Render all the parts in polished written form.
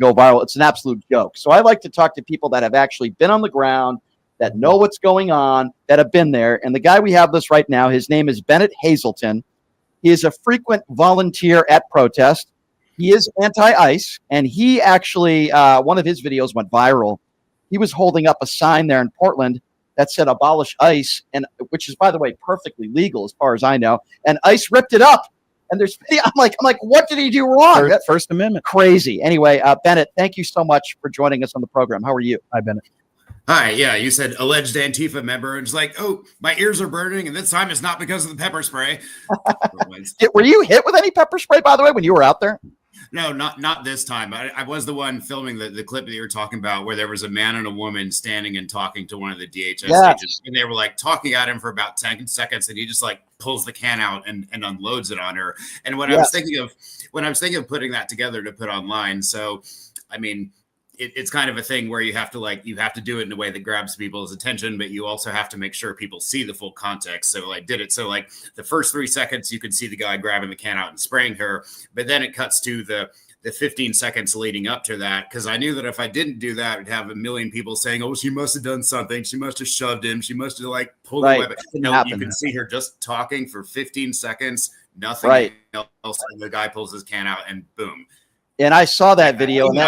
go viral. It's an absolute joke. So I like to talk to people that have actually been on the ground, that know what's going on, that have been there. And the guy we have this right now, his name is Bennett Hazelton. He is a frequent volunteer at Protest. He is anti-ICE, and he actually, one of his videos went viral. He was holding up a sign there in Portland that said abolish ICE, and which is, by the way, perfectly legal as far as I know. And ICE ripped it up. And I'm like, what did he do wrong? First Amendment. Crazy. Anyway, Bennett, thank you so much for joining us on the program. How are you? Hi, Bennett. Hi, yeah, you said alleged Antifa member, and it's like, oh, my ears are burning, and this time it's not because of the pepper spray. Were you hit with any pepper spray, by the way, when you were out there? No, not this time. I was the one filming the clip that you were talking about where there was a man and a woman standing and talking to one of the DHS agents, and they were like talking at him for about 10 seconds, and he just like pulls the can out and unloads it on her. And when I was thinking of putting that together to put online, so I mean, it's kind of a thing where you have to do it in a way that grabs people's attention, but you also have to make sure people see the full context. So I did it. So like the first 3 seconds, you could see the guy grabbing the can out and spraying her, but then it cuts to the 15 seconds leading up to that. Cause I knew that if I didn't do that, I'd have a million people saying, oh, she must've done something. She must've shoved him. She must've like pulled the weapon. No, you can see her just talking for 15 seconds, nothing else. And the guy pulls his can out and boom. And I saw that video, and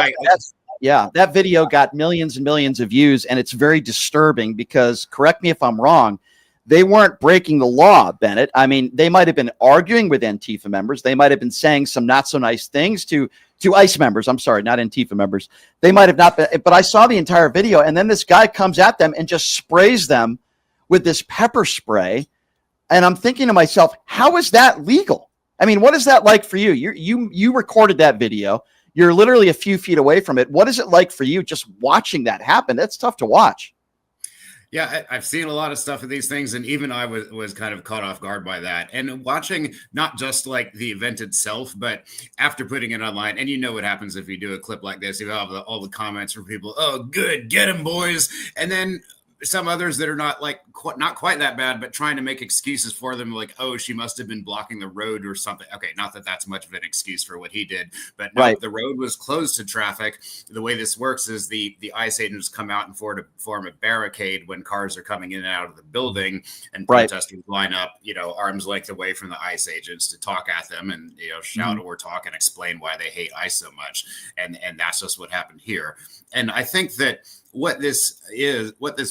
that video got millions and millions of views, and it's very disturbing because, correct me if I'm wrong, they weren't breaking the law, Bennett. I mean, they might have been arguing with Antifa members. They might have been saying some not so nice things to ICE members. I'm sorry, not Antifa members. They might have not been, but I saw the entire video, and then this guy comes at them and just sprays them with this pepper spray. And I'm thinking to myself, how is that legal? I mean, what is that like for you? You recorded that video. You're literally a few feet away from it. What is it like for you just watching that happen? That's tough to watch. Yeah, I've seen a lot of stuff of these things, and even I was kind of caught off guard by that. And watching not just like the event itself, but after putting it online, and you know what happens if you do a clip like this, you have all the comments from people, oh, good, get him, boys. And then some others that are not quite that bad, but trying to make excuses for them, like, oh, she must have been blocking the road or something. Okay, not that that's much of an excuse for what he did, but no, the road was closed to traffic. The way this works is the ICE agents come out and form a barricade when cars are coming in and out of the building, and protesters line up, arm's length away from the ICE agents to talk at them and shout or talk and explain why they hate ICE so much, and that's just what happened here. And I think that what this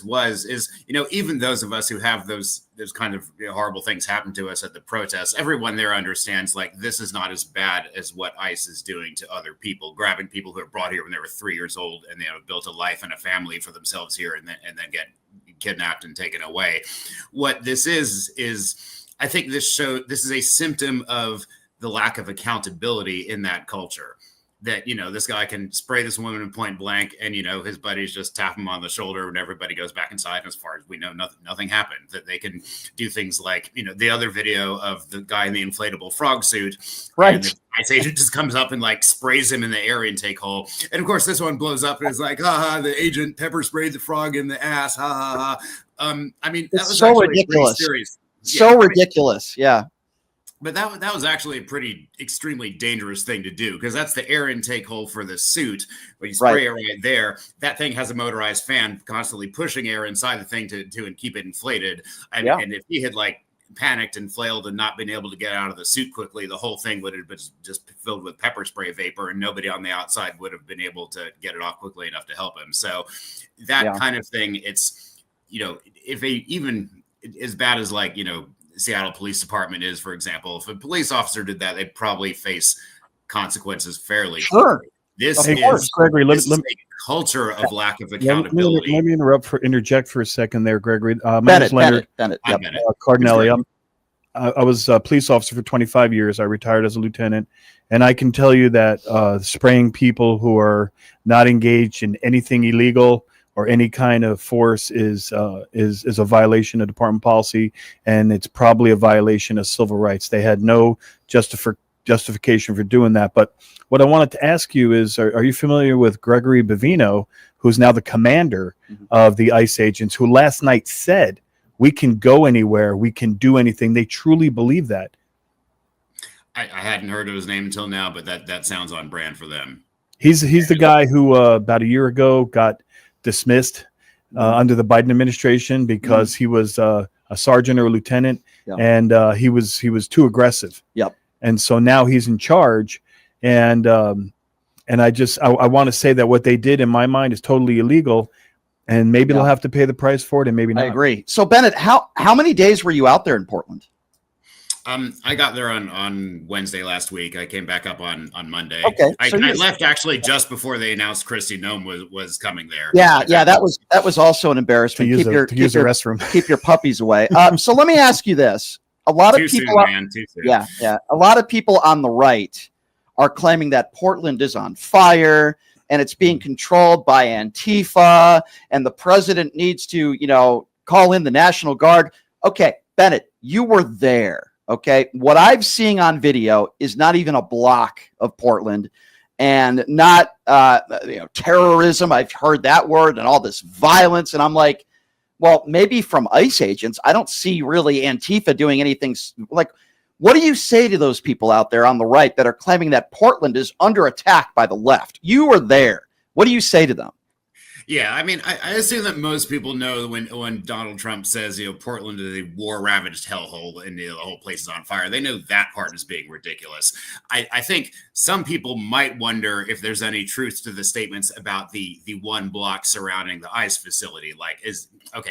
was is, even those of us who have those kind of horrible things happen to us at the protests, everyone there understands, like, this is not as bad as what ICE is doing to other people, grabbing people who are brought here when they were 3 years old and they have built a life and a family for themselves here and then get kidnapped and taken away. What this is I think this is a symptom of the lack of accountability in that culture. That, this guy can spray this woman in point blank and, his buddies just tap him on the shoulder when everybody goes back inside. And as far as we know, nothing happened. That they can do things like, the other video of the guy in the inflatable frog suit. Right. And the ICE agent just comes up and like sprays him in the air intake hole. And of course, this one blows up and it's like, the agent pepper sprayed the frog in the ass. I mean, that was so ridiculous. Ridiculous. Yeah. But that was actually a pretty extremely dangerous thing to do, because that's the air intake hole for the suit. When you spray it right there, that thing has a motorized fan constantly pushing air inside the thing to keep it inflated. And if he had like panicked and flailed and not been able to get out of the suit quickly, the whole thing would have been just filled with pepper spray vapor, and nobody on the outside would have been able to get it off quickly enough to help him. So that kind of thing, it's, if even as bad as like, Seattle Police Department is, for example, if a police officer did that, they'd probably face consequences fairly quickly. This is Gregory. This is a culture of lack of accountability. Let me interject for a second there, Gregory. My name is Leonard Cardinelli. I was a police officer for 25 years. I retired as a lieutenant, and I can tell you that spraying people who are not engaged in anything illegal or any kind of force is a violation of department policy, and it's probably a violation of civil rights. They had no justification for doing that. But what I wanted to ask you is, are you familiar with Gregory Bavino, who's now the commander of the ICE agents, who last night said, we can go anywhere, we can do anything? They truly believe that. I hadn't heard of his name until now, but that sounds on brand for them. He's the guy who about a year ago got dismissed under the Biden administration because he was a sergeant or a lieutenant, and he was too aggressive. Yep. And so now he's in charge, and I want to say that what they did in my mind is totally illegal, and maybe they'll have to pay the price for it, and maybe not. I agree. So Bennett, how many days were you out there in Portland? I got there on Wednesday last week. I came back up on Monday. Okay, I left actually just before they announced Kristi Noem was coming there. Yeah, that was also an embarrassment. To use the restroom. Keep your puppies away. So let me ask you this: a lot of people, a lot of people on the right are claiming that Portland is on fire and it's being controlled by Antifa, and the president needs to, call in the National Guard. Okay, Bennett, you were there. Okay, what I'm seeing on video is not even a block of Portland, and not terrorism. I've heard that word and all this violence, and I'm like, well, maybe from ICE agents. I don't see really Antifa doing anything. Like, what do you say to those people out there on the right that are claiming that Portland is under attack by the left? You were there. What do you say to them? Yeah, I mean, I assume that most people know when Donald Trump says, Portland is a war-ravaged hellhole and the whole place is on fire. They know that part is being ridiculous. I think some people might wonder if there's any truth to the statements about the one block surrounding the ICE facility.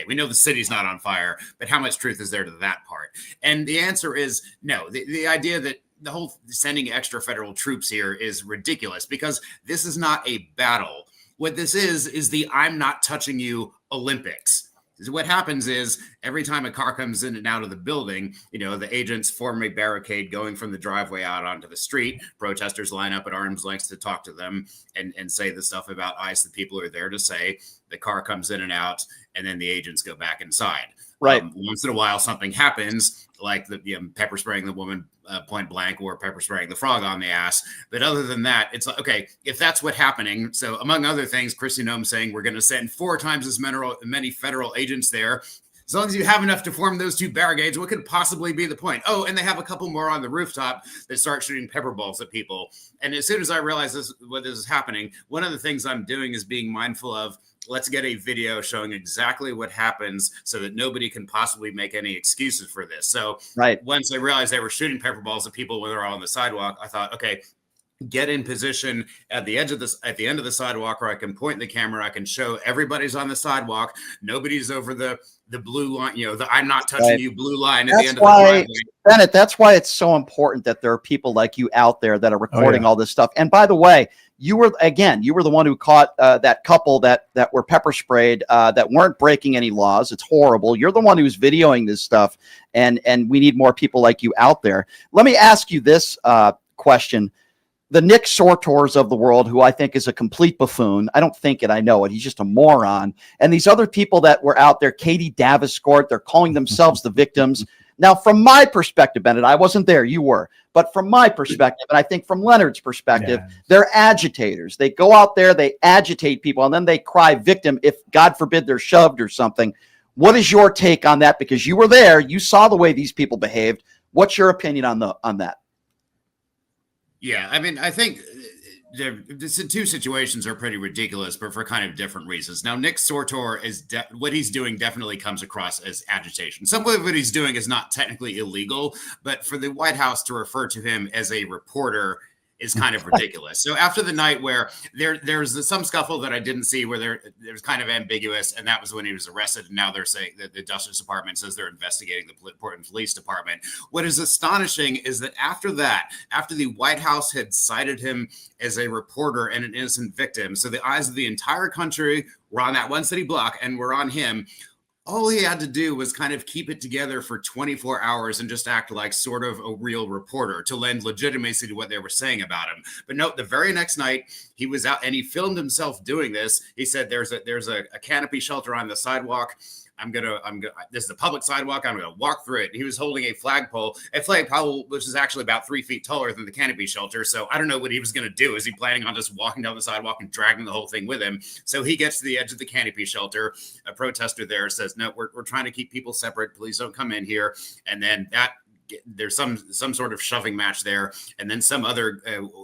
We know the city's not on fire, but how much truth is there to that part? And the answer is no. The idea that the whole sending extra federal troops here is ridiculous because this is not a battle. What this is the I'm not touching you Olympics. What happens is every time a car comes in and out of the building, the agents form a barricade going from the driveway out onto the street. Protesters line up at arm's length to talk to them and say the stuff about ICE that people are there to say. The car comes in and out, and then the agents go back inside. Right. Once in a while, something happens, like the pepper spraying the woman point blank or pepper spraying the frog on the ass. But other than that, it's like, okay, if that's what's happening. So among other things, Kristi Noem saying we're going to send 4 times as many federal agents there. As long as you have enough to form those 2 barricades, what could possibly be the point? Oh, and they have a couple more on the rooftop that start shooting pepper balls at people. And as soon as I realize this is happening, one of the things I'm doing is being mindful of, let's get a video showing exactly what happens so that nobody can possibly make any excuses for this. So once I realized they were shooting pepper balls at people when they were on the sidewalk, I thought, okay, get in position at the end of the sidewalk where I can point the camera. I can show everybody's on the sidewalk. Nobody's over the blue line, the I'm not touching you blue line at the end of the driveway. Bennett, that's why it's so important that there are people like you out there that are recording all this stuff. And by the way, you were the one who caught that couple that were pepper sprayed that weren't breaking any laws. It's horrible. You're the one who's videoing this stuff, and we need more people like you out there. Let me ask you this question. The Nick Sortors of the world, who I think is a complete buffoon. I don't think it, I know it. He's just a moron. And these other people that were out there, Katie Daviscourt, they're calling themselves the victims. Now, from my perspective, Bennett, I wasn't there, you were. But from my perspective, and I think from Leonard's perspective, they're agitators. They go out there, they agitate people, and then they cry victim if, God forbid, they're shoved or something. What is your take on that? Because you were there, you saw the way these people behaved. What's your opinion on that? Yeah, I mean, I think the 2 situations are pretty ridiculous, but for kind of different reasons. Now, Nick Sortor what he's doing definitely comes across as agitation. Some of what he's doing is not technically illegal, but for the White House to refer to him as a reporter is kind of ridiculous. So after the night where there's some scuffle that I didn't see where there was kind of ambiguous, and that was when he was arrested. And now they're saying that the Justice Department says they're investigating the Portland Police Department. What is astonishing is that after the White House had cited him as a reporter and an innocent victim, so the eyes of the entire country were on that one city block and were on him. All he had to do was kind of keep it together for 24 hours and just act like sort of a real reporter to lend legitimacy to what they were saying about him. But no, the very next night he was out and he filmed himself doing this. He said, there's a canopy shelter on the sidewalk. This is a public sidewalk. I'm going to walk through it. And he was holding a flagpole, which is actually about 3 feet taller than the canopy shelter. So I don't know what he was going to do. Is he planning on just walking down the sidewalk and dragging the whole thing with him? So he gets to the edge of the canopy shelter. A protester there says, no, we're trying to keep people separate. Please don't come in here. And then that there's some sort of shoving match there, and then some other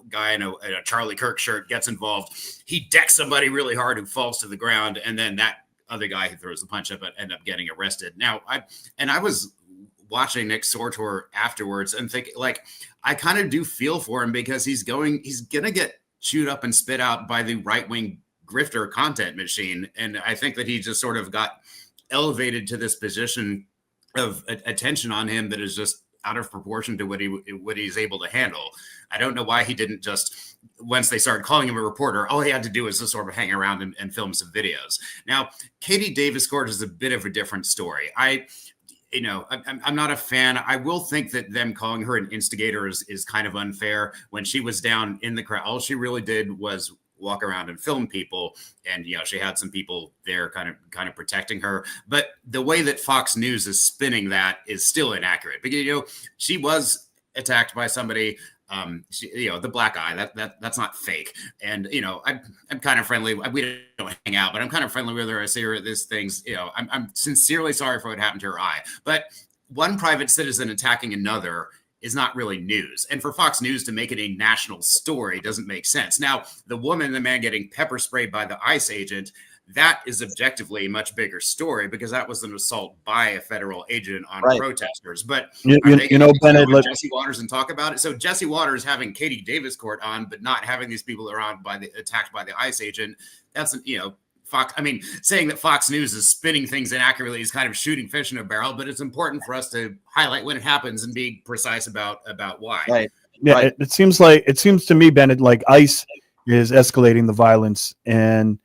guy in a Charlie Kirk shirt gets involved. He decks somebody really hard who falls to the ground, and then that other guy who throws the punch up end up getting arrested. Now, I was watching Nick Sortor afterwards and thinking, like, I kind of do feel for him, because he's gonna get chewed up and spit out by the right-wing grifter content machine, and I think that he just sort of got elevated to this position of attention on him that is just out of proportion to what he's able to handle. I don't know why he didn't just, once they started calling him a reporter, all he had to do was just sort of hang around and film some videos. Now, Katie Davis Court is a bit of a different story. I'm not a fan. I will think that them calling her an instigator is kind of unfair. When she was down in the crowd, all she really did was walk around and film people, and she had some people there kind of protecting her. But the way that Fox News is spinning that is still inaccurate, because she was attacked by somebody. The black eye, that's not fake. And I'm kind of friendly. We don't hang out, but I'm kind of friendly with her. I see her at these things. I'm sincerely sorry for what happened to her eye. But one private citizen attacking another is not really news. And for Fox News to make it a national story doesn't make sense. Now, the man getting pepper sprayed by the ICE agent, that is objectively a much bigger story, because that was an assault by a federal agent on protesters. But Bennett, Jesse Waters and talk about it. So Jesse Waters having Katie Davis Court on, but not having these people around attacked by the ICE agent. That's Fox. I mean, saying that Fox News is spinning things inaccurately is kind of shooting fish in a barrel. But it's important for us to highlight when it happens and be precise about why. Right. Yeah. Right. It seems to me, Bennett, like ICE is escalating the violence, and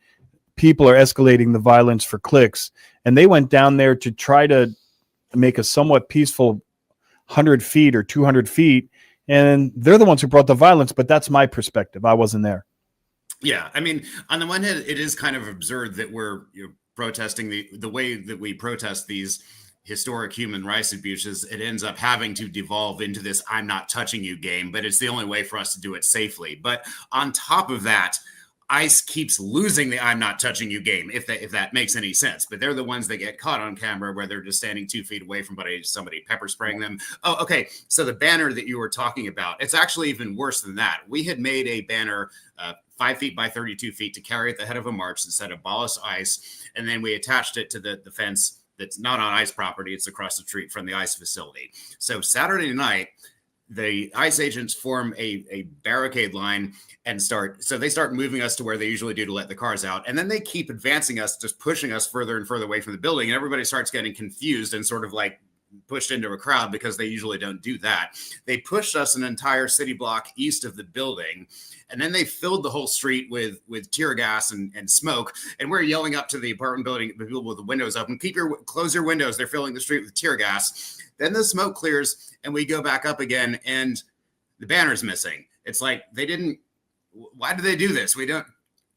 people are escalating the violence for clicks. And they went down there to try to make a somewhat peaceful 100 feet or 200 feet. And they're the ones who brought the violence. But that's my perspective. I wasn't there. Yeah. I mean, on the one hand, it is kind of absurd that we're protesting the way that we protest these historic human rights abuses. It ends up having to devolve into this "I'm not touching you" game, but it's the only way for us to do it safely. But on top of that, ICE keeps losing the "I'm not touching you" game, if that makes any sense. But they're the ones that get caught on camera where they're just standing 2 feet away from somebody pepper spraying them. Oh, okay. So the banner that you were talking about, it's actually even worse than that. We had made a banner 5 feet by 32 feet to carry at the head of a march that said "Abolish ICE," and then we attached it to the fence that's not on ICE property. It's across the street from the ICE facility. So Saturday night, the ICE agents form a barricade line and they start moving us to where they usually do to let the cars out. And then they keep advancing us, just pushing us further and further away from the building. And everybody starts getting confused and sort of like pushed into a crowd, because they usually don't do that. They pushed us an entire city block east of the building. And then they filled the whole street with tear gas and smoke. And we're yelling up to the apartment building, the people with the windows open, close your windows. They're filling the street with tear gas. Then the smoke clears and we go back up again, and the banner's missing. It's like, why did they do this?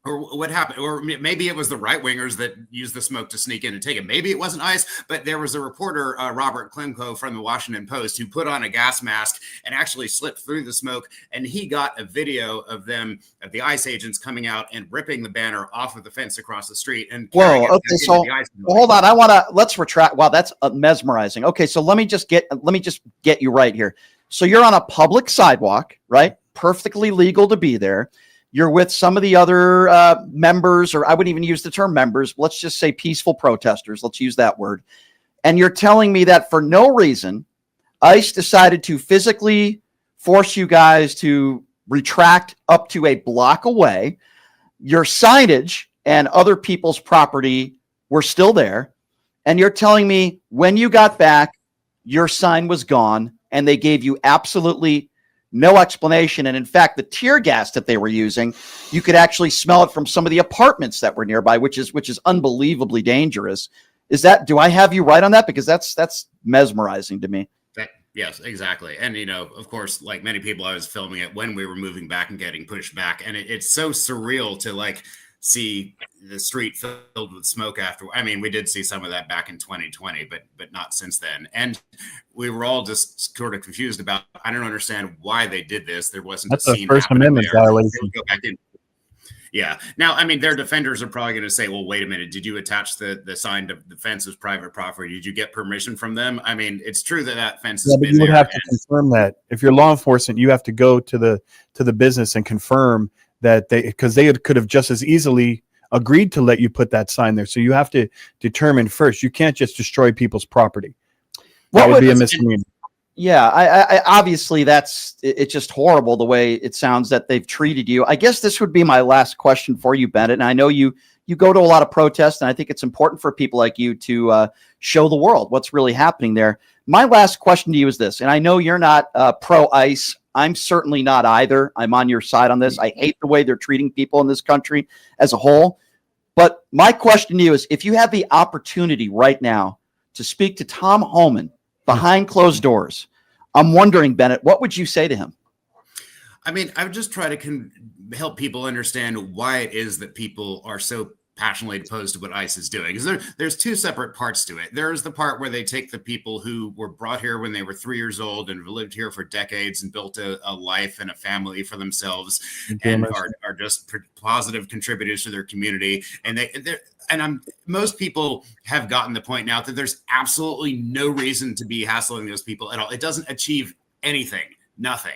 Or what happened? Or maybe it was the right wingers that used the smoke to sneak in and take it. Maybe it wasn't ICE, but there was a reporter, Robert Klemko from the Washington Post, who put on a gas mask and actually slipped through the smoke. And he got a video of the ICE agents coming out and ripping the banner off of the fence across the street. And okay, so hold on. Let's retract. Wow, that's mesmerizing. Okay, so let me just get you right here. So you're on a public sidewalk, right? Perfectly legal to be there. You're with some of the other members, or I wouldn't even use the term members. Let's just say peaceful protesters. Let's use that word. And you're telling me that for no reason, ICE decided to physically force you guys to retract up to a block away. Your signage and other people's property were still there. And you're telling me when you got back, your sign was gone and they gave you absolutely no explanation. And in fact, the tear gas that they were using, you could actually smell it from some of the apartments that were nearby, which is unbelievably dangerous. Do I have you right on that? Because that's mesmerizing to me. Yes, exactly. And, of course, like many people, I was filming it when we were moving back and getting pushed back. And it's so surreal to see the street filled with smoke after. I mean, we did see some of that back in 2020, but not since then. And we were all just sort of confused about, I don't understand why they did this. There wasn't That's a First Amendment violation. Yeah. Now, I mean, their defenders are probably going to say, well, wait a minute. Did you attach the sign to the fence as private property? Did you get permission from them? I mean, it's true that that fence has Yeah, but been you would there. have to confirm that. If you're law enforcement, you have to go to the business and confirm that because they could have just as easily agreed to let you put that sign there. So you have to determine first. You can't just destroy people's property. That would be a misdemeanor. Yeah, I obviously it's just horrible the way it sounds that they've treated you. I guess this would be my last question for you, Bennett. And I know you go to a lot of protests, and I think it's important for people like you to show the world what's really happening there. My last question to you is this, and I know you're not pro-ICE. I'm certainly not either. I'm on your side on this. I hate the way they're treating people in this country as a whole. But my question to you is, if you have the opportunity right now to speak to Tom Homan behind closed doors, I'm wondering, Bennett, what would you say to him? I mean, I would just try to help people understand why it is that people are so passionately opposed to what ICE is doing. Because there's two separate parts to it. There's the part where they take the people who were brought here when they were 3 years old and lived here for decades and built a life and a family for themselves and are just positive contributors to their community. And most people have gotten the point now that there's absolutely no reason to be hassling those people at all. It doesn't achieve anything, nothing.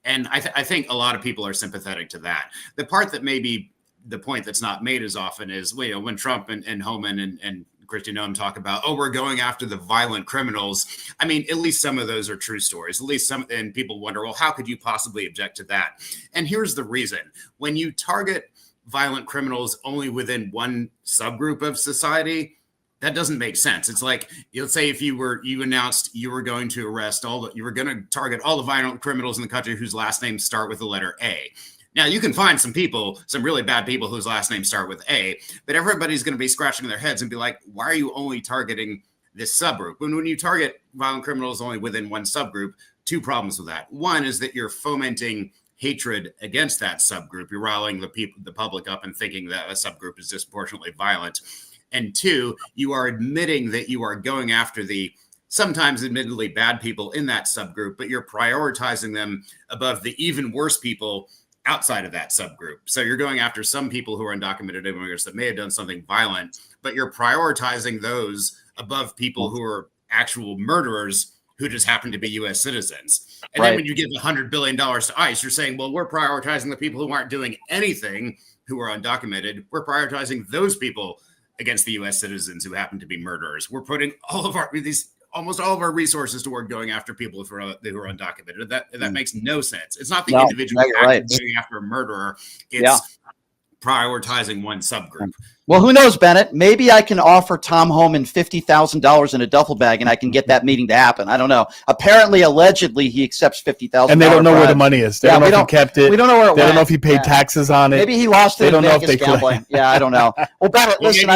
And I think a lot of people are sympathetic to that. The part that maybe the point that's not made as often is, well, you know, when Trump and Homan and Christian Noem talk about, oh, we're going after the violent criminals. I mean, at least some of those are true stories. At least some, and people wonder, well, how could you possibly object to that? And here's the reason. When you target violent criminals only within one subgroup of society, that doesn't make sense. It's like, let's say if you announced you were going to arrest you were going to target all the violent criminals in the country whose last names start with the letter A. Now, you can find some really bad people whose last names start with A, but everybody's going to be scratching their heads and be like, why are you only targeting this subgroup? When you target violent criminals only within one subgroup, two problems with that. One is that you're fomenting hatred against that subgroup. You're riling the public up and thinking that a subgroup is disproportionately violent. And two, you are admitting that you are going after the sometimes admittedly bad people in that subgroup, but you're prioritizing them above the even worse people outside of that subgroup. So you're going after some people who are undocumented immigrants that may have done something violent, but you're prioritizing those above people who are actual murderers who just happen to be U.S. citizens. And then when you give $100 billion to ICE, you're saying, well, we're prioritizing the people who aren't doing anything, who are undocumented. We're prioritizing those people against the U.S. citizens who happen to be murderers. We're putting almost all of our resources toward going after people who are undocumented. That makes no sense. It's not the individual going after a murderer. It's prioritizing one subgroup. Well, who knows, Bennett? Maybe I can offer Tom Homan $50,000 in a duffel bag, and I can get that meeting to happen. I don't know. Apparently, allegedly, he accepts $50,000. And they don't know where the money is. They don't know if he kept it. We don't know where it went. They don't know if he paid taxes on it. Maybe he lost it. They don't know if they gambling. Yeah, I don't know. Well, Bennett, listen.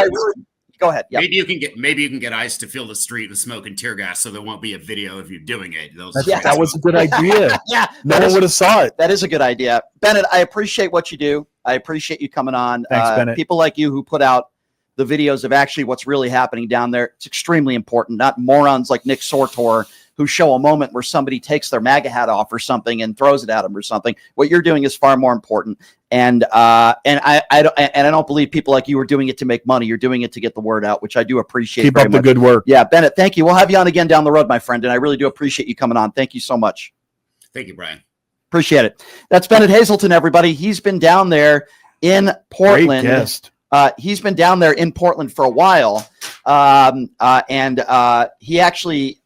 Go ahead. Yep. Maybe you can get ICE to fill the street with smoke and tear gas, so there won't be a video of you doing it. That was a good idea. Yeah, no one would have saw it. That is a good idea, Bennett. I appreciate what you do. I appreciate you coming on. Thanks, Bennett. People like you who put out the videos of actually what's really happening down there. It's extremely important. Not morons like Nick Sortor who show a moment where somebody takes their MAGA hat off or something and throws it at them or something. What you're doing is far more important. And I don't believe people like you are doing it to make money. You're doing it to get the word out, which I do appreciate. Keep up the good work. Yeah, Bennett, thank you. We'll have you on again down the road, my friend. And I really do appreciate you coming on. Thank you so much. Thank you, Brian. Appreciate it. That's Bennett Hazelton, everybody. He's been down there in Portland. Great guest. He's been down there in Portland for a while. And he actually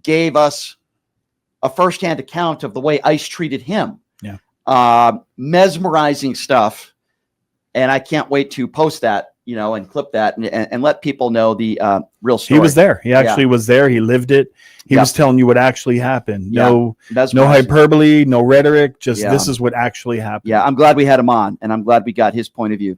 gave us a firsthand account of the way ICE treated him. Yeah. Mesmerizing stuff. And I can't wait to post that, and clip that and let people know the real story. He was there. He actually was there. He lived it. He was telling you what actually happened. No hyperbole, no rhetoric. Just this is what actually happened. Yeah, I'm glad we had him on, and I'm glad we got his point of view.